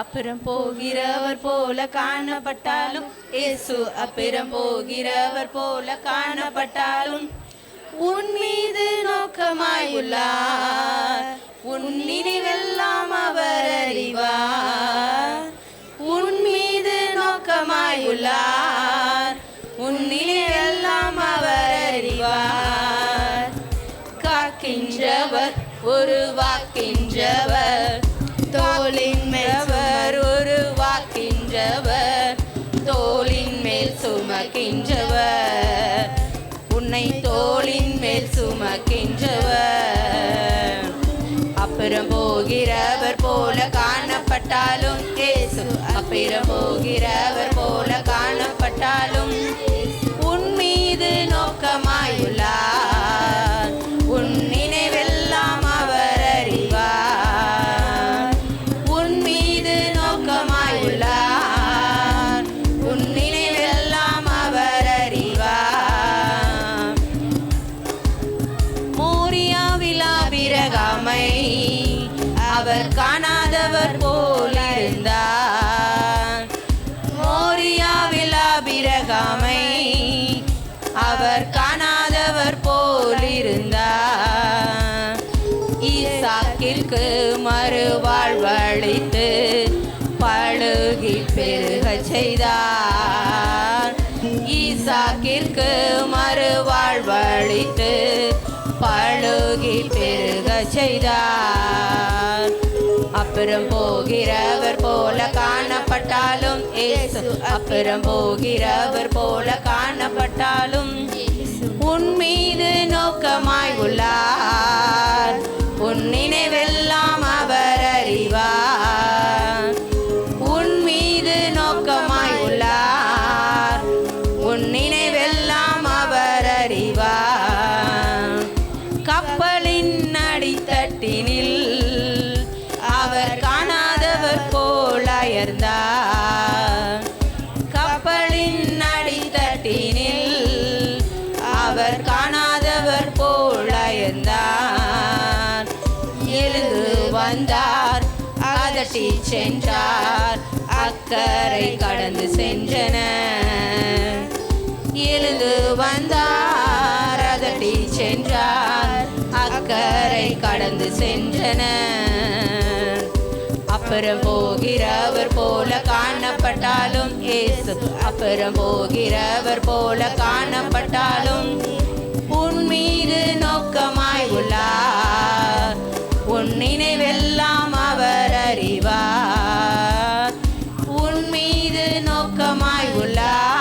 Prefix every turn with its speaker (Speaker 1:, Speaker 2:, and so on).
Speaker 1: அப்புறம் போகிறவர் போல காணப்பட்டாலும் இயேசு அப்புறம் போகிறவர் போல காணப்பட்டாலும் உன் மீது நோக்கமாயுள்ளார். உன் நினைவெல்லாம் அவர் அறிவார். உன் மீது நோக்கமாயுள்ளார். உன் நினைவெல்லாம் அவர் அறிவார். காக்கின்றவர் உருவாக்கின்றவர், தோளின் மேல் உருவாக்கின்றவர், தோளின் மேல் சுமக்கின்றவர், உன்னை தோளின் மேல் சுமக்கின்றவர். அப்புறம் போகிறவர் போல காணப்பட்டாலும் இயேசு அப்புறம் போகிறவர் போல காணப்பட்டாலும் உன் மீது நோக்கமாயுள்ளார். உன் நினைவெல்லாம் அவர் அறிவார். உன் மீது நோக்கமாயுள்ளார். உன் நினைவெல்லாம் அவர் அறிவார். மோரியாவில் ஆபிரகாமை அவர் காணாதவர் போலிருந்தார். மோரியாவில் ஆபிரகாமை அவர் காணாதவர் போலிருந்தார். ஈசாக்கிற்கு மறுவாழ்வளித்து பழுகி பெருக செய்தார். ஈசாக்கிற்கு மறுவாழ்வளித்து பழுகி பெருக செய்தார். அப்புறம் போகிறவர் போல காணப்பட்டாலும் இயேசு அப்புறம் போகிறவர் போல காணப்பட்டாலும் உன் மீது நோக்கமாய் உள்ளார். உன் நினைவெல்லாம் அவர் அறிவார். உன் மீது நோக்கமாய் உள்ளார். உன் நினைவெல்லாம் அவர் அறிவார். கப்பலின் அடித்தட்டினில் அவர் காணாதவர் போல் அயர்ந்தார். கப்பலின் அடித்தட்டினில் அவர் காணாதவர் போல் அயர்ந்தார். எழுந்து வந்தார், அதட்டி சென்றார், அக்கறை கடந்து சென்றனர். எழுந்து வந்தார், அதட்டி சென்றார், அக்கறை கடந்து சென்றனர். அப்புறம் போகிறவர் போல காணப்பட்டாலும் இயேசு அப்புறம் போகிறவர் போல காணப்பட்டாலும் உன் மீது நோக்கமாய் உள்ளார். உன் நினைவெல்லாம் அவர் அறிவார். உன் மீது நோக்கமாய் உள்ளார்.